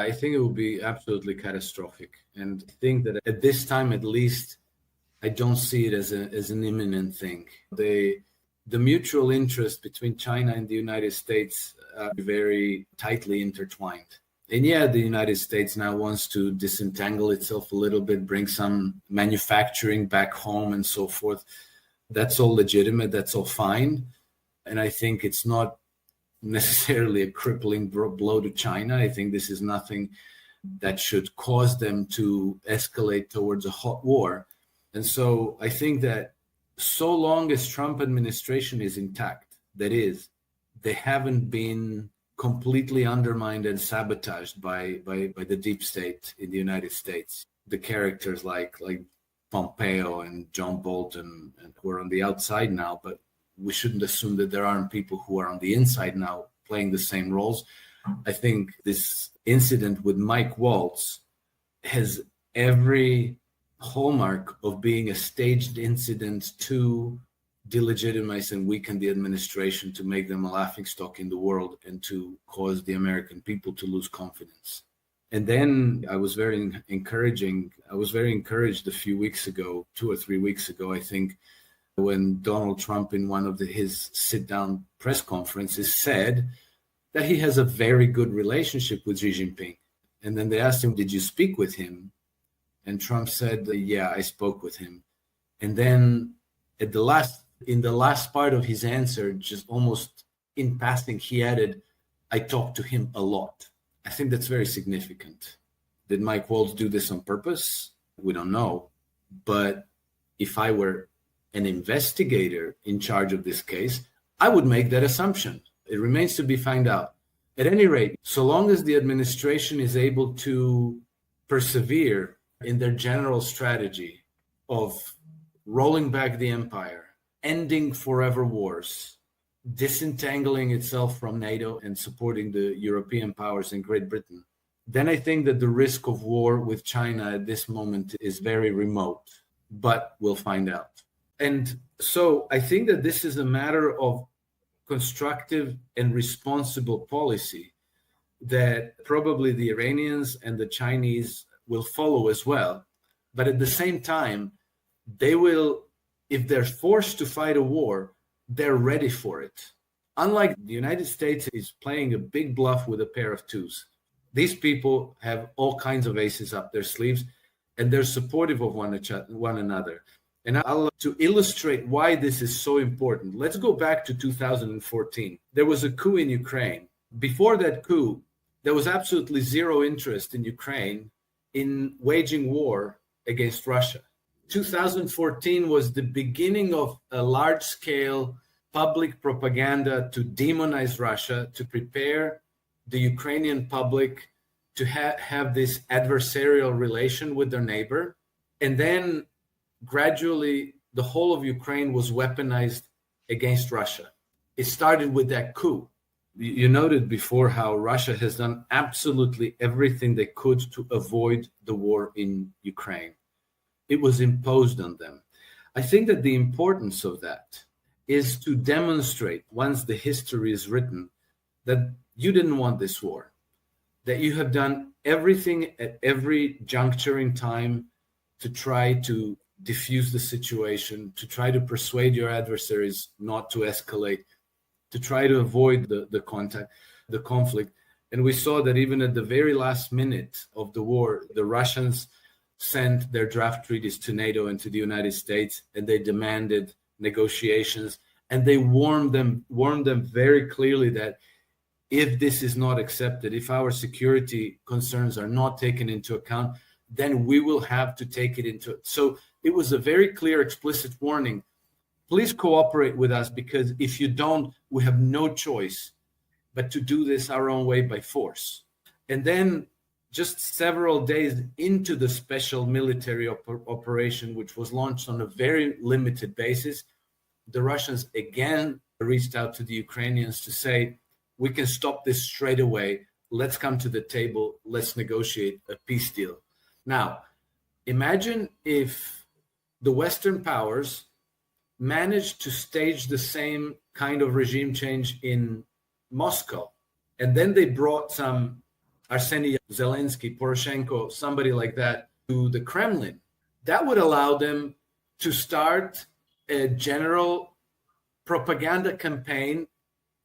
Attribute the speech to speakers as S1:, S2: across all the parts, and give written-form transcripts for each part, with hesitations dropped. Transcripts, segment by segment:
S1: I think it will be absolutely catastrophic. And I think that at this time, at least, I don't see it as an imminent thing. The mutual interest between China and the United States are very tightly intertwined. And yeah, the United States now wants to disentangle itself a little bit, bring some manufacturing back home and so forth. That's all legitimate. That's all fine. And I think it's not necessarily a crippling blow to China. I think this is nothing that should cause them to escalate towards a hot war. And so I think that so long as Trump administration is intact, that is, they haven't been completely undermined and sabotaged by the deep state in the United States. The characters like Pompeo and John Bolton, and who are on the outside now, but we shouldn't assume that there aren't people who are on the inside now playing the same roles. I think this incident with Mike Waltz has every hallmark of being a staged incident to delegitimize and weaken the administration, to make them a laughingstock in the world and to cause the American people to lose confidence. And then I was very encouraged a few weeks ago, 2 or 3 weeks ago, I think, when Donald Trump in one of his sit-down press conferences said that he has a very good relationship with Xi Jinping. And then they asked him, did you speak with him? And Trump said, yeah, I spoke with him. And then in the last part of his answer, just almost in passing, he added, I talked to him a lot. I think that's very significant. Did Mike Waltz do this on purpose? We don't know. But if I were an investigator in charge of this case, I would make that assumption. It remains to be found out. At any rate, so long as the administration is able to persevere in their general strategy of rolling back the empire, ending forever wars, disentangling itself from NATO and supporting the European powers and Great Britain, then I think that the risk of war with China at this moment is very remote, but we'll find out. And so I think that this is a matter of constructive and responsible policy that probably the Iranians and the Chinese will follow as well. But at the same time, they will, if they're forced to fight a war, they're ready for it. Unlike the United States is playing a big bluff with a pair of twos. These people have all kinds of aces up their sleeves, and they're supportive of one another. And to illustrate why this is so important, let's go back to 2014. There was a coup in Ukraine. Before that coup, there was absolutely zero interest in Ukraine in waging war against Russia. 2014 was the beginning of a large-scale public propaganda to demonize Russia, to prepare the Ukrainian public to have this adversarial relation with their neighbor. And then gradually, the whole of Ukraine was weaponized against Russia. It started with that coup. You noted before how Russia has done absolutely everything they could to avoid the war in Ukraine. It was imposed on them. I think that the importance of that is to demonstrate, once the history is written, that you didn't want this war, that you have done everything at every juncture in time to try to diffuse the situation, to try to persuade your adversaries not to escalate, to try to avoid the conflict. And we saw that even at the very last minute of the war, the Russians sent their draft treaties to NATO and to the United States, and they demanded negotiations, and they warned them very clearly that if this is not accepted, if our security concerns are not taken into account, then we will have to take it into. So it was a very clear, explicit warning. Please cooperate with us, because if you don't, we have no choice but to do this our own way by force. And then just several days into the special military operation, which was launched on a very limited basis, the Russians again reached out to the Ukrainians to say, we can stop this straight away. Let's come to the table. Let's negotiate a peace deal. Now, imagine if the Western powers managed to stage the same kind of regime change in Moscow, and then they brought some Arseniy Zelensky, Poroshenko, somebody like that, to the Kremlin. That would allow them to start a general propaganda campaign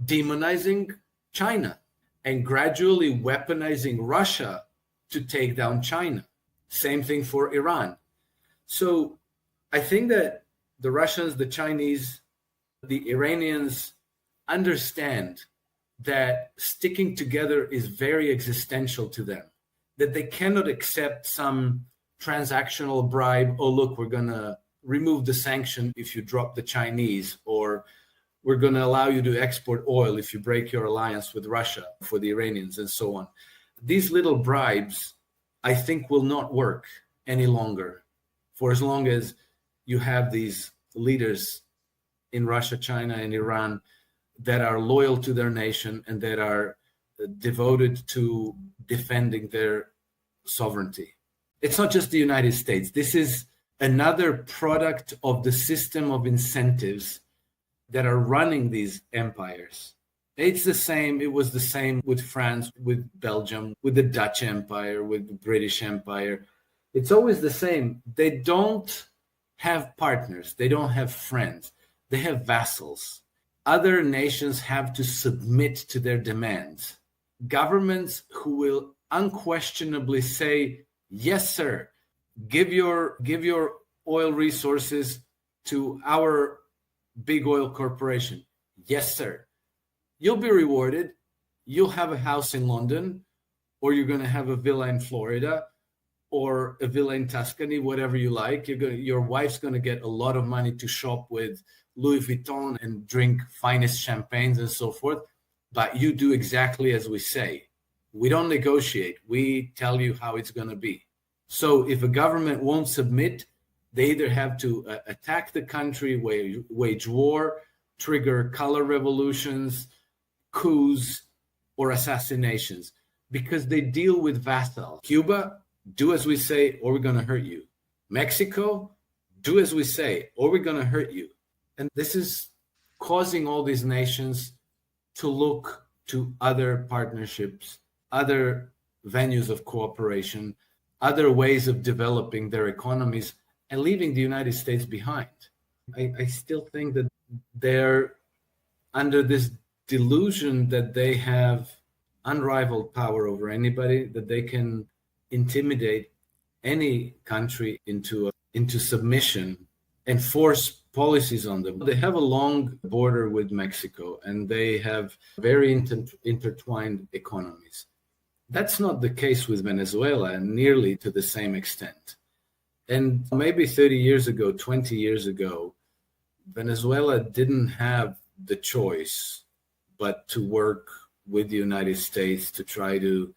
S1: demonizing China and gradually weaponizing Russia to take down China. Same thing for Iran. So I think that the Russians, the Chinese, the Iranians understand that sticking together is very existential to them, that they cannot accept some transactional bribe. Oh, look, we're going to remove the sanction if you drop the Chinese, or we're going to allow you to export oil if you break your alliance with Russia for the Iranians, and so on. These little bribes, I think, will not work any longer for as long as you have these leaders in Russia, China, and Iran that are loyal to their nation and that are devoted to defending their sovereignty. It's not just the United States. This is another product of the system of incentives that are running these empires. It's the same. It was the same with France, with Belgium, with the Dutch Empire, with the British Empire. It's always the same. They don't have partners. They don't have friends. They have vassals. Other nations have to submit to their demands. Governments who will unquestionably say, yes, sir, give your oil resources to our big oil corporation. Yes, sir. You'll be rewarded. You'll have a house in London, or you're going to have a villa in Florida, or a villa in Tuscany, whatever you like. Your wife's going to get a lot of money to shop with Louis Vuitton and drink finest champagnes and so forth. But you do exactly as we say. We don't negotiate. We tell you how it's going to be. So if a government won't submit, they either have to attack the country, wage war, trigger color revolutions, coups, or assassinations, because they deal with vassals. Cuba, do as we say, or we're going to hurt you. Mexico, do as we say, or we're going to hurt you. And this is causing all these nations to look to other partnerships, other venues of cooperation, other ways of developing their economies, and leaving the United States behind. I still think that they're under this delusion that they have unrivaled power over anybody, that they can intimidate any country into submission and force policies on them. They have a long border with Mexico, and they have very intertwined economies. That's not the case with Venezuela, nearly to the same extent. And maybe 30 years ago, 20 years ago, Venezuela didn't have the choice but to work with the United States to try to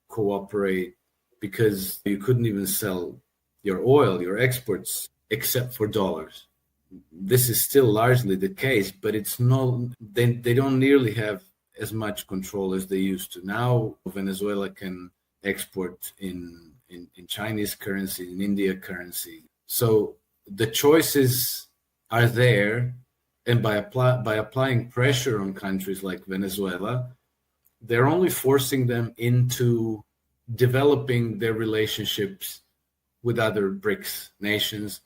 S1: cooperate, because you couldn't even sell your oil, your exports, except for dollars. This is still largely the case, but it's no, they don't nearly have as much control as they used to. Now Venezuela can export in Chinese currency, in India currency. So the choices are there, and by applying pressure on countries like Venezuela, they're only forcing them into developing their relationships with other BRICS nations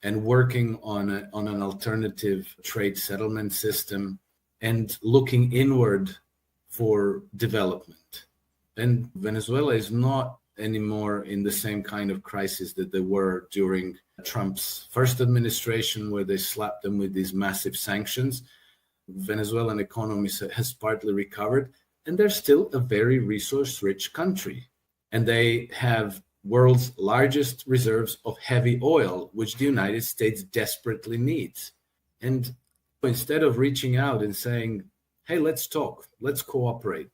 S1: and working on an alternative trade settlement system and looking inward for development. And Venezuela is not anymore in the same kind of crisis that they were during Trump's first administration, where they slapped them with these massive sanctions. Venezuelan economy has partly recovered, and they're still a very resource-rich country. And they have world's largest reserves of heavy oil, which the United States desperately needs. And instead of reaching out and saying, hey, let's talk, let's cooperate.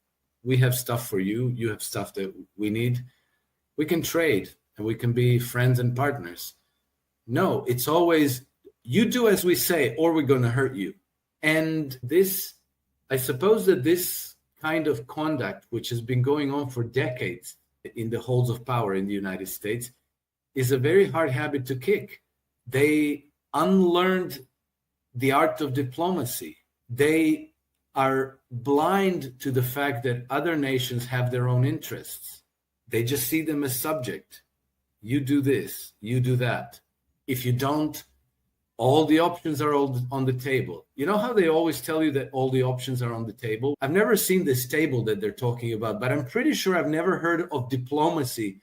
S1: We have stuff for you. You have stuff that we need. We can trade and we can be friends and partners. No, it's always, you do as we say, or we're going to hurt you. And this, I suppose that this kind of conduct, which has been going on for decades in the halls of power in the United States, is a very hard habit to kick. They unlearned the art of diplomacy. They are blind to the fact that other nations have their own interests. They just see them as subject. You do this, you do that. If you don't, all the options are all on the table. You know how they always tell you that all the options are on the table? I've never seen this table that they're talking about, but I'm pretty sure I've never heard of diplomacy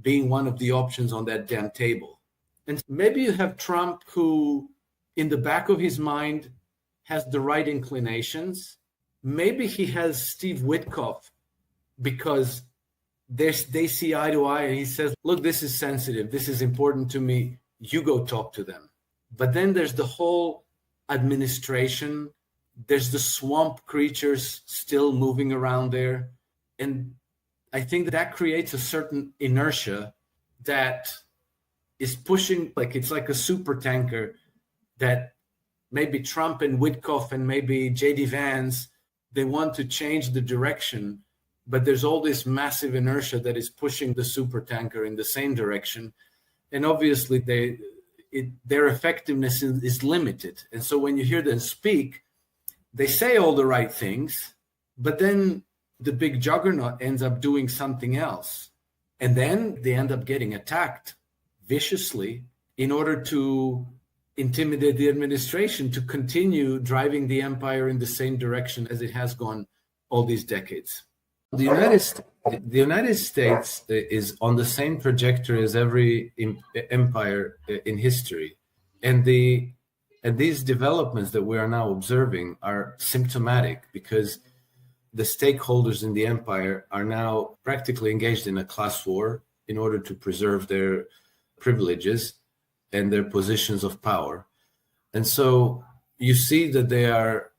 S1: being one of the options on that damn table. And maybe you have Trump, who in the back of his mind has the right inclinations. Maybe he has Steve Witkoff because they see eye to eye and he says, look, this is sensitive. This is important to me. You go talk to them. But then there's the whole administration. There's the swamp creatures still moving around there. And I think that creates a certain inertia that is pushing, like it's like a super tanker that maybe Trump and Witkoff and maybe J.D. Vance, they want to change the direction, but there's all this massive inertia that is pushing the super tanker in the same direction. And obviously their effectiveness is limited. And so when you hear them speak, they say all the right things, but then the big juggernaut ends up doing something else. And then they end up getting attacked viciously in order to intimidate the administration to continue driving the empire in the same direction as it has gone all these decades. The United States is on the same trajectory as every empire in history. And these developments that we are now observing are symptomatic because the stakeholders in the empire are now practically engaged in a class war in order to preserve their privileges and their positions of power. And so you see that they are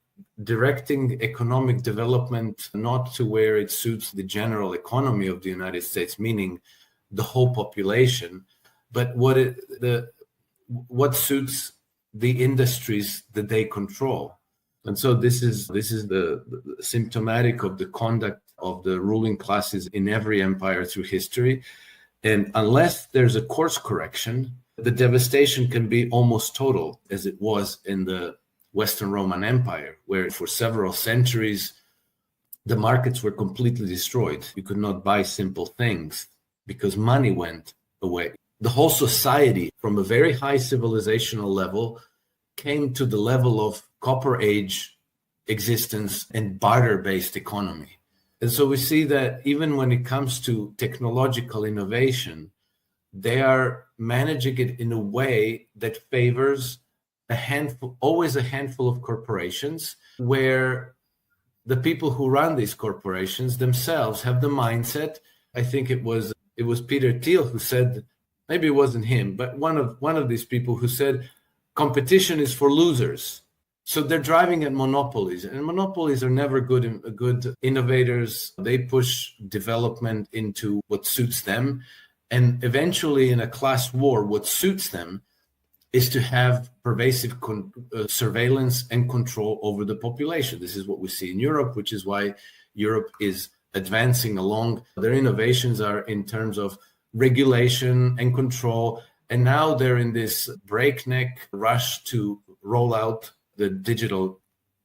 S1: directing economic development not to where it suits the general economy of the United States, meaning the whole population, but what suits the industries that they control. And so this is the symptomatic of the conduct of the ruling classes in every empire through history. And unless there's a course correction, the devastation can be almost total, as it was in the Western Roman Empire, where for several centuries, the markets were completely destroyed. You could not buy simple things because money went away. The whole society, from a very high civilizational level, came to the level of Copper Age existence and barter-based economy. And so we see that even when it comes to technological innovation, they are managing it in a way that favors always a handful of corporations, where the people who run these corporations themselves have the mindset. I think it was Peter Thiel who said, maybe it wasn't him, but one of these people who said, competition is for losers. So they're driving at monopolies, and monopolies are never good innovators. They push development into what suits them. And eventually in a class war, what suits them is to have pervasive surveillance and control over the population. This is what we see in Europe, which is why Europe is advancing along. Their innovations are in terms of regulation and control. And now they're in this breakneck rush to roll out the digital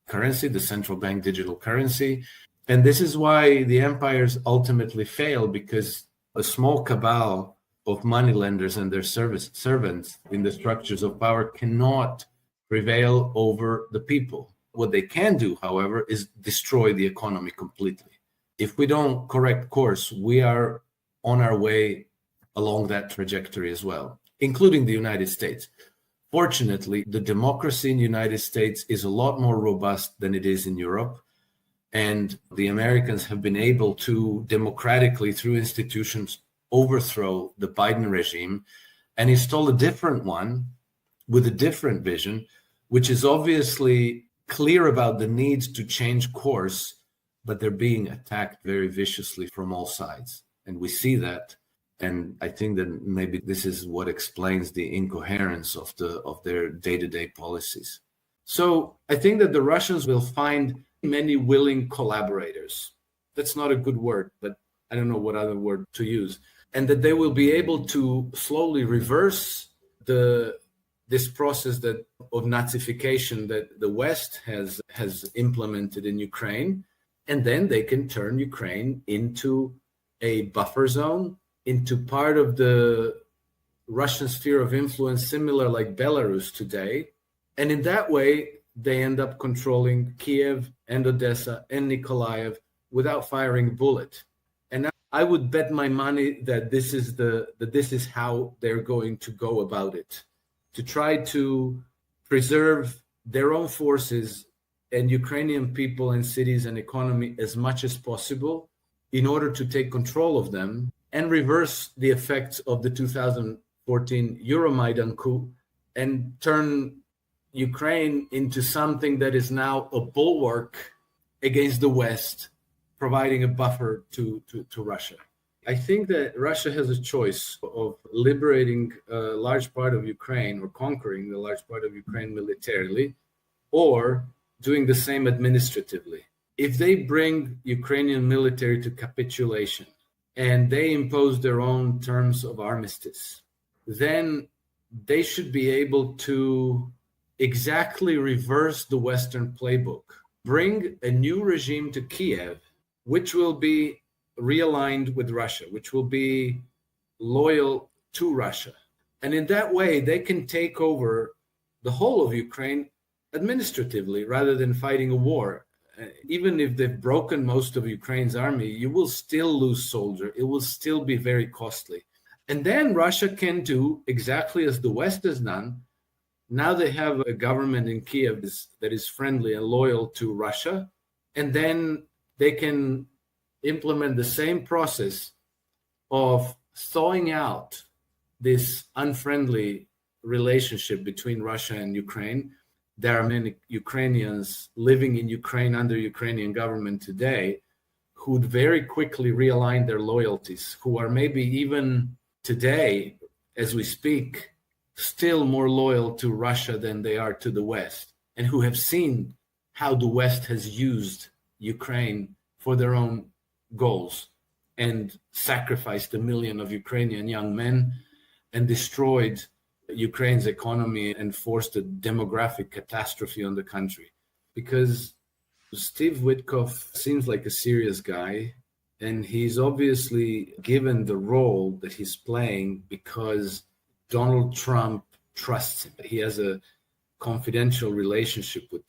S1: currency, the central bank digital currency. And this is why the empires ultimately fail, because a small cabal of moneylenders and their servants in the structures of power cannot prevail over the people. What they can do, however, is destroy the economy completely. If we don't correct course, we are on our way along that trajectory as well, including the United States. Fortunately, the democracy in the United States is a lot more robust than it is in Europe. And the Americans have been able to democratically, through institutions, overthrow the Biden regime and install a different one with a different vision, which is obviously clear about the need to change course, but they're being attacked very viciously from all sides. And we see that. And I think that maybe this is what explains the incoherence of their day-to-day policies. So I think that the Russians will find many willing collaborators. That's not a good word, but I don't know what other word to use. And that they will be able to slowly reverse the this process of Nazification that the West has implemented in Ukraine, and then they can turn Ukraine into a buffer zone, into part of the Russian sphere of influence, similar like Belarus today. And in that way, they end up controlling Kiev and Odessa and Nikolaev without firing a bullet. And I would bet my money that this is how they're going to go about it, to try to preserve their own forces and Ukrainian people and cities and economy as much as possible in order to take control of them and reverse the effects of the 2014 Euromaidan coup and turn Ukraine into something that is now a bulwark against the West, providing a buffer to Russia. I think that Russia has a choice of liberating a large part of Ukraine or conquering a large part of Ukraine militarily, or doing the same administratively. If they bring Ukrainian military to capitulation and they impose their own terms of armistice, then they should be able to exactly reverse the Western playbook, bring a new regime to Kiev, which will be realigned with Russia, which will be loyal to Russia. And in that way, they can take over the whole of Ukraine administratively rather than fighting a war. Even if they've broken most of Ukraine's army, you will still lose soldiers. It will still be very costly. And then Russia can do exactly as the West has done. Now they have a government in Kiev that is friendly and loyal to Russia. And then they can implement the same process of thawing out this unfriendly relationship between Russia and Ukraine. There are many Ukrainians living in Ukraine under Ukrainian government today who would very quickly realign their loyalties, who are maybe even today, as we speak, still more loyal to Russia than they are to the West, and who have seen how the West has used Ukraine for their own goals and sacrificed a million of Ukrainian young men and destroyed Ukraine's economy and forced a demographic catastrophe on the country. Because Steve Witkoff seems like a serious guy, and he's obviously given the role that he's playing because Donald Trump trusts him. He has a confidential relationship with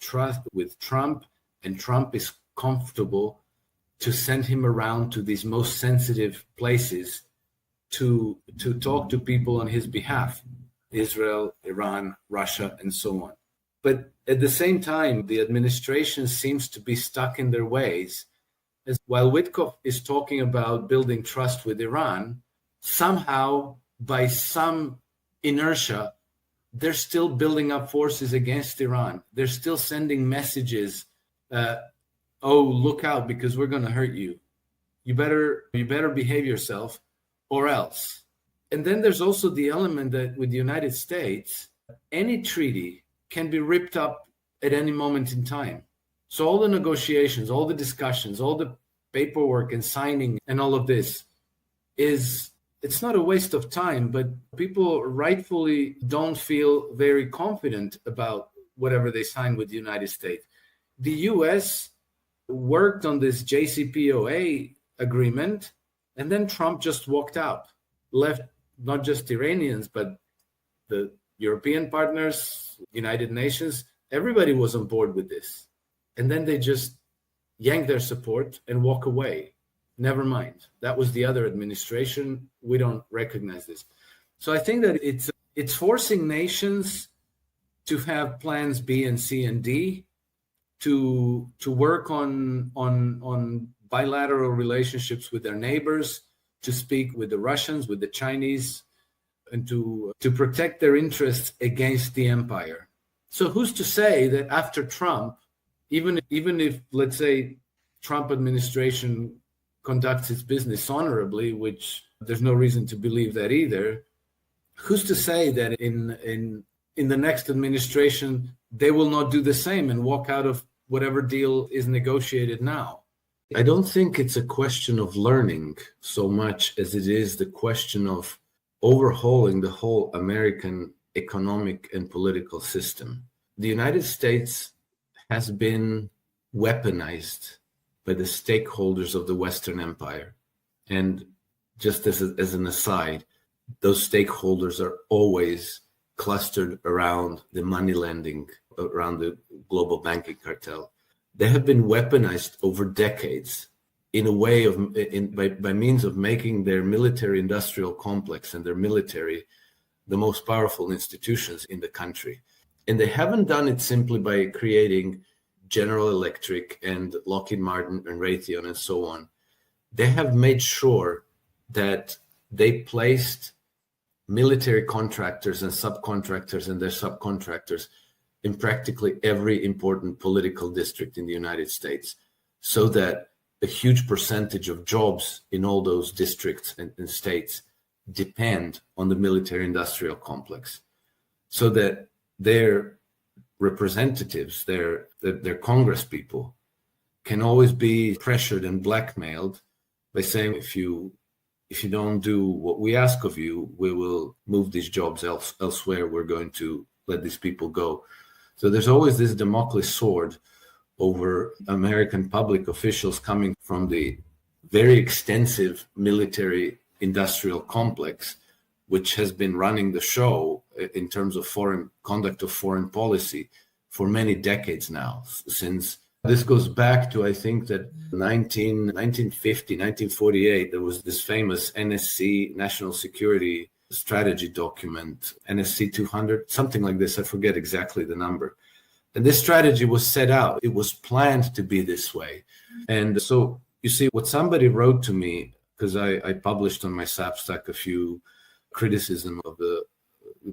S1: Trump, and Trump is comfortable to send him around to these most sensitive places to talk to people on his behalf. Israel, Iran, Russia, and so on. But at the same time, the administration seems to be stuck in their ways. As while Witkoff is talking about building trust with Iran, somehow, by some inertia, they're still building up forces against Iran. They're still sending messages, oh, look out, because we're going to hurt you. You better behave yourself or else. And then there's also the element that with the United States, any treaty can be ripped up at any moment in time. So all the negotiations, all the discussions, all the paperwork and signing and all of this it's not a waste of time, but people rightfully don't feel very confident about whatever they sign with the United States. The US worked on this JCPOA agreement, and then Trump just walked out, left not just Iranians, but the European partners, United Nations, everybody was on board with this. And then they just yank their support and walk away. Never mind. That was the other administration. We don't recognize this. So I think that it's forcing nations to have plans B and C and D, to work on bilateral relationships with their neighbors, to speak with the Russians, with the Chinese, and to protect their interests against the empire. So who's to say that after Trump, even if, let's say, Trump administration conducts its business honorably, which there's no reason to believe that either, who's to say that in the next administration, they will not do the same and walk out of whatever deal is negotiated now? I don't think it's a question of learning so much as it is the question of overhauling the whole American economic and political system. The United States has been weaponized by the stakeholders of the Western Empire. And just as an aside, those stakeholders are always clustered around the money lending, around the global banking cartel. They have been weaponized over decades in a way by means of making their military industrial complex and their military the most powerful institutions in the country. And they haven't done it simply by creating General Electric and Lockheed Martin and Raytheon and so on. They have made sure that they placed military contractors and subcontractors and their subcontractors in practically every important political district in the United States, so that a huge percentage of jobs in all those districts and states depend on the military industrial complex, so that their representatives, their Congress people, can always be pressured and blackmailed by saying, if you don't do what we ask of you, we will move these jobs elsewhere. We're going to let these people go. So there's always this Damocles sword over American public officials coming from the very extensive military industrial complex, which has been running the show in terms of conduct of foreign policy for many decades now. Since this goes back to, I think that 1950, 1948, there was this famous NSC, National Security Strategy document, NSC 200, something like this. I forget exactly the number. And this strategy was set out. It was planned to be this way. And so you see, what somebody wrote to me, because I published on my Substack a few criticism of the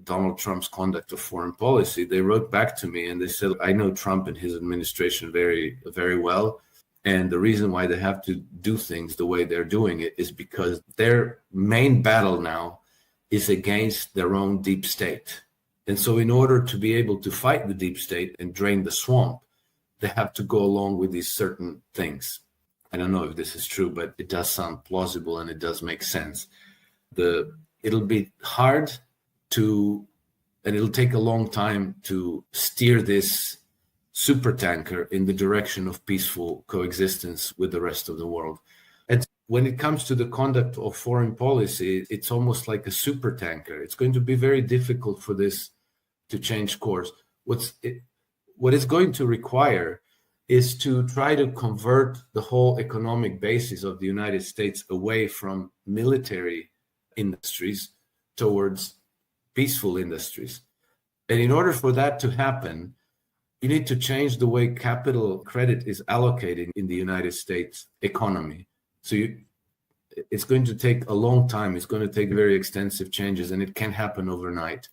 S1: Donald Trump's conduct of foreign policy. They wrote back to me and they said, I know Trump and his administration very, very well. And the reason why they have to do things the way they're doing it is because their main battle now is against their own deep state. And so in order to be able to fight the deep state and drain the swamp, they have to go along with these certain things. I don't know if this is true, but it does sound plausible and it does make sense. It'll be hard and it'll take a long time to steer this supertanker in the direction of peaceful coexistence with the rest of the world. And when it comes to the conduct of foreign policy, it's almost like a supertanker. It's going to be very difficult for this to change course. What it's going to require is to try to convert the whole economic basis of the United States away from military industries towards peaceful industries. And in order for that to happen, you need to change the way capital credit is allocated in the United States economy. So it's going to take a long time. It's going to take very extensive changes, and it can't happen overnight.